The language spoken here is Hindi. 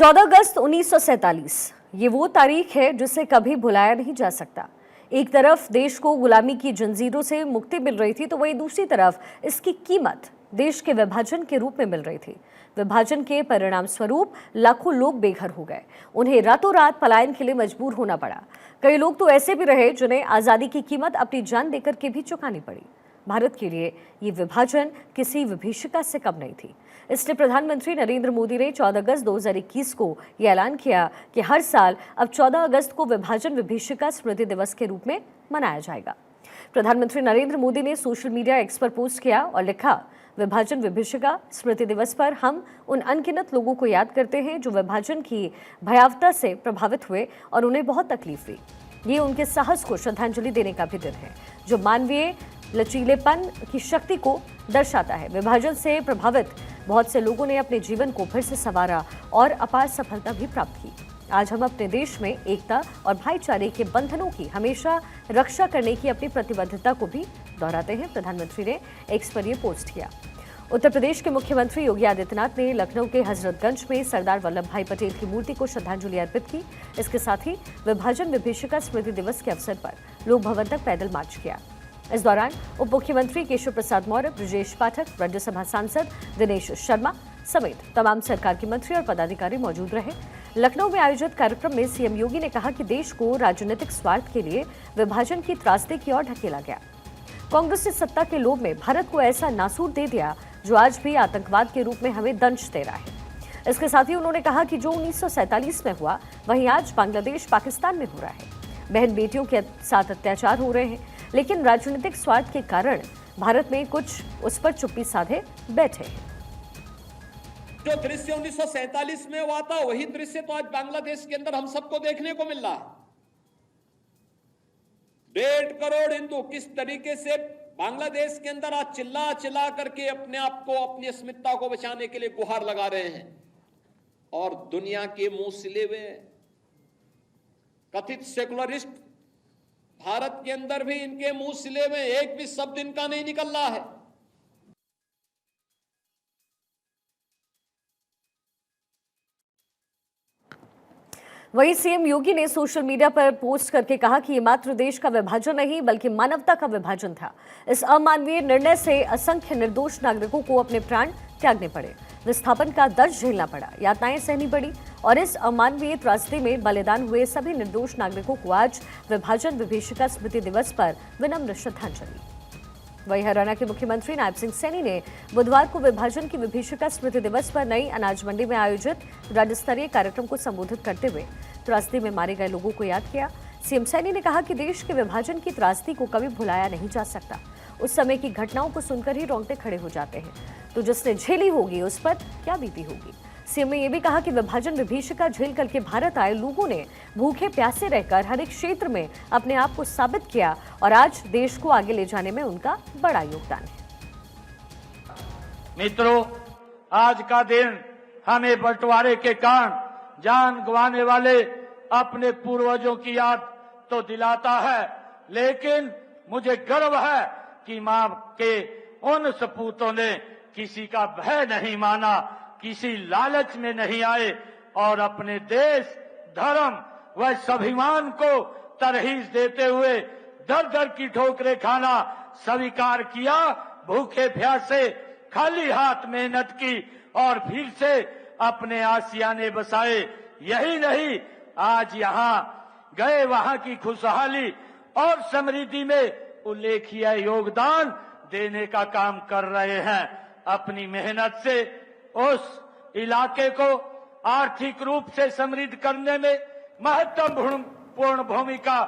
14 अगस्त 1947 ये वो तारीख है जिसे कभी भुलाया नहीं जा सकता। एक तरफ देश को गुलामी की जंजीरों से मुक्ति मिल रही थी, तो वहीं दूसरी तरफ इसकी कीमत देश के विभाजन के रूप में मिल रही थी। विभाजन के परिणाम स्वरूप लाखों लोग बेघर हो गए, उन्हें रातों रात पलायन के लिए मजबूर होना पड़ा। कई लोग तो ऐसे भी रहे जिन्हें आज़ादी की कीमत अपनी जान देकर के भी चुकानी पड़ी। भारत के लिए ये विभाजन किसी विभीषिका से कम नहीं थी। इसलिए प्रधानमंत्री नरेंद्र मोदी ने 14 अगस्त 2021 को यह ऐलान किया कि हर साल अब 14 अगस्त को विभाजन विभीषिका स्मृति दिवस के रूप में मनाया जाएगा। प्रधानमंत्री नरेंद्र मोदी ने सोशल मीडिया एक्स पर पोस्ट किया और लिखा, विभाजन विभीषिका स्मृति दिवस पर हम उन अनगिनत लोगों को याद करते हैं जो विभाजन की भयावता से प्रभावित हुए और उन्हें बहुत तकलीफ हुई। ये उनके साहस को श्रद्धांजलि देने का भी दिन है, जो मानवीय लचीलेपन की शक्ति को दर्शाता है। विभाजन से प्रभावित बहुत से लोगों ने अपने जीवन को फिर से संवारा और अपार सफलता भी प्राप्त की। आज हम अपने देश में एकता और भाईचारे के बंधनों की हमेशा रक्षा करने की अपनी प्रतिबद्धता को भी दोहराते हैं। प्रधानमंत्री ने एक्स पर यह पोस्ट किया। उत्तर प्रदेश के मुख्यमंत्री योगी आदित्यनाथ ने लखनऊ के हजरतगंज में सरदार वल्लभ भाई पटेल की मूर्ति को श्रद्धांजलि अर्पित की। इसके साथ ही विभाजन विभीषिका स्मृति दिवस के अवसर पर लोक भवन तक पैदल मार्च किया। इस दौरान उप मुख्यमंत्री केशव प्रसाद मौर्य, ब्रजेश पाठक, राज्यसभा सांसद दिनेश शर्मा समेत तमाम सरकार के मंत्री और पदाधिकारी मौजूद रहे। लखनऊ में आयोजित कार्यक्रम में सीएम योगी ने कहा कि देश को राजनीतिक स्वार्थ के लिए विभाजन की त्रासदी की ओर ढकेला गया। कांग्रेस ने सत्ता के लोभ में भारत को ऐसा नासूर दे दिया जो आज भी आतंकवाद के रूप में हमें दंश दे रहा है। इसके साथ ही उन्होंने कहा कि जो 1947 में हुआ वहीं आज बांग्लादेश पाकिस्तान में हो रहा है। बहन बेटियों के साथ अत्याचार हो रहे हैं, लेकिन राजनीतिक स्वार्थ के कारण भारत में कुछ उस पर चुप्पी साधे बैठे हैं। जो दृश्य 1947 में हुआ था वही दृश्य तो आज बांग्लादेश के अंदर हम सबको देखने को मिल रहा है। 1.5 करोड़ हिंदू किस तरीके से बांग्लादेश के अंदर आज चिल्ला चिल्ला करके अपने आप को, अपनी अस्मिता को बचाने के लिए गुहार लगा रहे हैं, और दुनिया के मुंह सिले हुए कथित सेकुलरिस्ट भारत के अंदर भी इनके मुंह सिले में एक भी शब्द इनका नहीं निकल रहा है। वहीं सीएम योगी ने सोशल मीडिया पर पोस्ट करके कहा कि ये मात्र देश का विभाजन नहीं बल्कि मानवता का विभाजन था। इस अमानवीय निर्णय से असंख्य निर्दोष नागरिकों को अपने प्राण त्यागने पड़े, विस्थापन का दर्द झेलना पड़ा, यातनाएं सहनी पड़ी, और इस अमानवीय त्रासदी में बलिदान हुए सभी निर्दोष नागरिकों को आज विभाजन विभीषिका स्मृति दिवस पर विनम्र श्रद्धांजलि। वहीं हरियाणा के मुख्यमंत्री नायब सिंह सैनी ने बुधवार को विभाजन की विभीषिका स्मृति दिवस पर नई अनाज मंडी में आयोजित राज्य स्तरीय कार्यक्रम को संबोधित करते हुए त्रासदी में मारे गए लोगों को याद किया। सीएम सैनी ने कहा कि देश के विभाजन की त्रासदी को कभी भुलाया नहीं जा सकता। उस समय की घटनाओं को सुनकर ही रोंगटे खड़े हो जाते हैं, तो जिसने झेली होगी उस पर क्या बीती होगी। सीएम ने यह भी कहा कि विभाजन विभीषिका झेल करके भारत आए लोगों ने भूखे प्यासे रहकर हर एक क्षेत्र में अपने आप को साबित किया, और आज देश को आगे ले जाने में उनका बड़ा योगदान है। मित्रों, आज का दिन हमें बंटवारे के कारण जान गंवाने वाले अपने पूर्वजों की याद तो दिलाता है, लेकिन मुझे गर्व है कि मां के उन सपूतों ने किसी का भय नहीं माना, किसी लालच में नहीं आए, और अपने देश, धर्म व स्वाभिमान को तरहीज देते हुए दर दर की ठोकरें खाना स्वीकार किया। भूखे प्यासे खाली हाथ मेहनत की और फिर से अपने आशियाने बसाए। यही नहीं, आज यहाँ गए वहां की खुशहाली और समृद्धि में उल्लेखनीय योगदान देने का काम कर रहे हैं। अपनी मेहनत से उस इलाके को आर्थिक रूप से समृद्ध करने में महत्वपूर्ण भूमिका